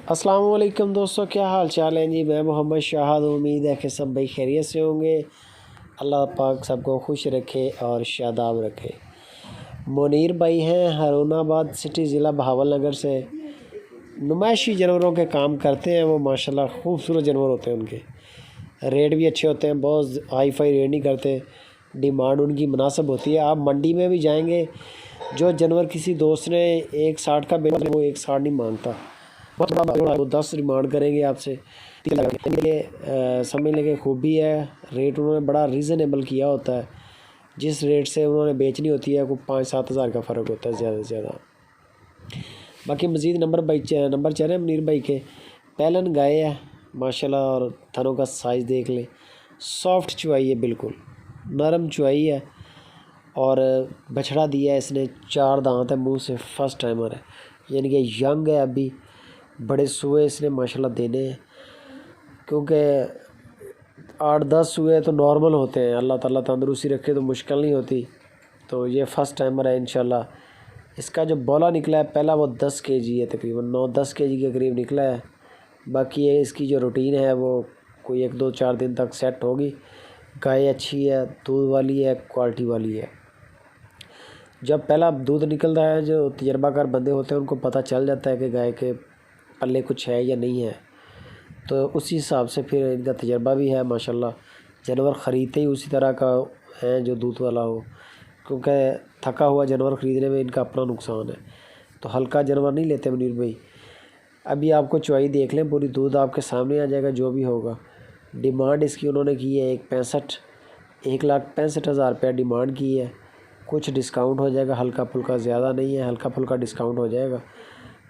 अस्सलाम वालेकुम दोस्तों, क्या हाल चाल है जी। मैं मोहम्मद शाहद, उम्मीद है कि सब भाई खैरियत से होंगे। अल्लाह पाक सबको खुश रखे और शादाब रखे। मुनीर भाई हैं हारूनाबाद सिटी ज़िला बहावलनगर से। नुमाइशी जानवरों के काम करते हैं वो, माशाल्लाह खूबसूरत जानवर होते हैं उनके। रेट भी अच्छे होते हैं, बहुत हाई फाई रेट नहीं करते, डिमांड उनकी मुनासिब होती है। आप मंडी में भी जाएंगे, जो जानवर किसी दोस्त ने 160 का बेचा वो 160 नहीं मांगता, वो 10 डिमांड करेंगे आपसे। ये समझ लें कि खूबी है, रेट उन्होंने बड़ा रीज़नेबल किया होता है। जिस रेट से उन्होंने बेचनी होती है, कोई 5-7 हज़ार का फ़र्क होता है ज़्यादा से ज़्यादा। बाकी मज़ीद नंबर चल रहे हैं मुनीर भाई के। पैलन गाय है माशाल्लाह, और थनों का साइज़ देख लें, सॉफ्ट चुआई है, बिल्कुल नरम चुआई है। और बछड़ा दिया है इसने, 4 दांत है मुंह से, फर्स्ट टाइमर है, यानी कि यंग है अभी। बड़े सूए इसने माशाल्लाह देने हैं, क्योंकि 8-10 सूए तो नॉर्मल होते हैं। अल्लाह ताला तंदुरुस्ती रखे तो मुश्किल नहीं होती। तो ये फर्स्ट टाइमर है इंशाल्लाह। इसका जो बोला निकला है पहला, वो 10 केजी है, तकरीबन 9-10 केजी के करीब निकला है। बाकी ये इसकी जो रूटीन है वो कोई 1-2-4 दिन तक सेट होगी। गाय अच्छी है, दूध वाली है, क्वालिटी वाली है। जब पहला दूध निकलता है, जो तजर्बाकार बंदे होते हैं उनको पता चल जाता है कि गाय के पल्ले कुछ है या नहीं है, तो उसी हिसाब से फिर इनका तजर्बा भी है माशाल्लाह। जानवर ख़रीदते ही उसी तरह का है जो दूध वाला हो, क्योंकि थका हुआ जानवर ख़रीदने में इनका अपना नुकसान है। तो हल्का जानवर नहीं लेते मुनीर भाई। अभी आपको चुआई देख लें पूरी, दूध आपके सामने आ जाएगा जो भी होगा। डिमांड इसकी उन्होंने की है 1,65,000 रुपया डिमांड की है। कुछ डिस्काउंट हो जाएगा, हल्का फुल्का, ज़्यादा नहीं है, हल्का फुल्का डिस्काउंट हो जाएगा।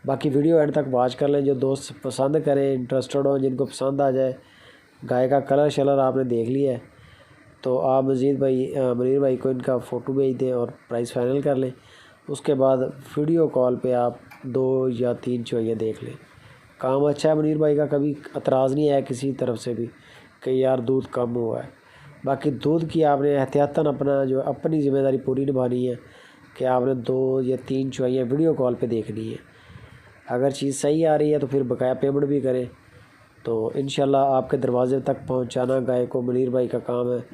बाकी वीडियो एंड तक वॉच कर लें, जो दोस्त पसंद करें, इंटरेस्टेड हो, जिनको पसंद आ जाए। गाय का कलर शलर आपने देख लिया है, तो आप मुनीर भाई को इनका फ़ोटो भेज दें और प्राइस फाइनल कर लें। उसके बाद वीडियो कॉल पे आप 2 या 3 चुआइयाँ देख लें। काम अच्छा है मुनीर भाई का, कभी एतराज़ नहीं आया किसी तरफ से भी कि यार दूध कम हुआ है। बाकी दूध की आपने एहतियातन अपनी ज़िम्मेदारी पूरी निभानी है कि आपने 2 या 3 चुआइयाँ वीडियो कॉल पे देखनी है। अगर चीज़ सही आ रही है तो फिर बकाया पेमेंट भी करें। तो इंशाल्लाह आपके दरवाज़े तक पहुंचाना गाय को मुनीर भाई का काम है।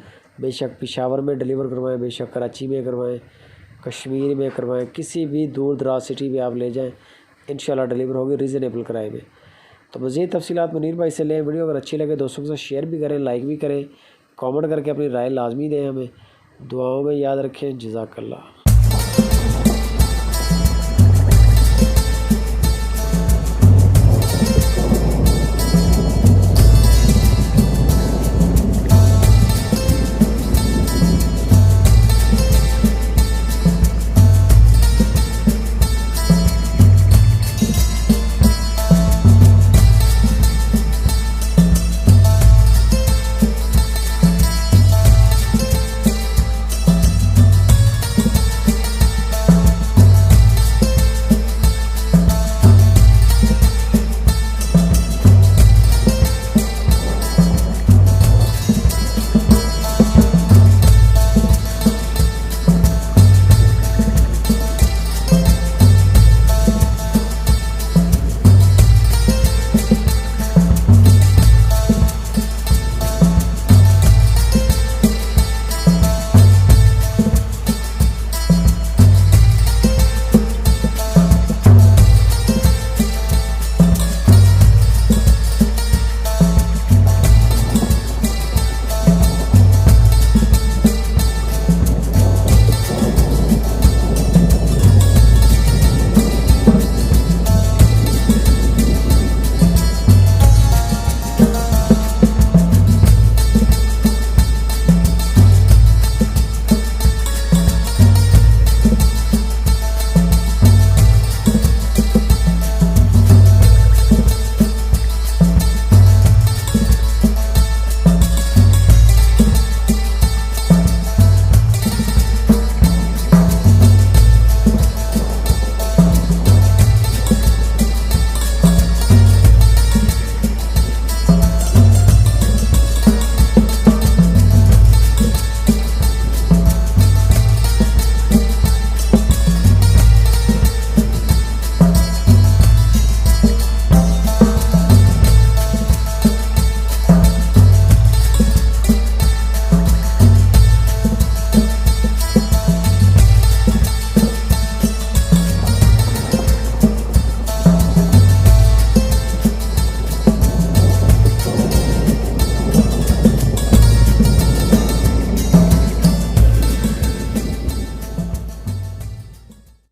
बेशक पेशावर में डिलीवर करवाएं, बेशक कराची में करवाएं, कश्मीर में करवाएं, किसी भी दूर दराज सिटी में आप ले जाएं, इंशाल्लाह डिलीवर होगी रीज़नेबल किराए में। तो मज़ीद तफसीलात मुनीर भाई से लें। वीडियो अगर अच्छी लगे दोस्तों के साथ शेयर भी करें, लाइक भी करें, कमेंट करके अपनी राय लाजमी दें हमें। दुआओं में याद रखें। जज़ाकल्लाह।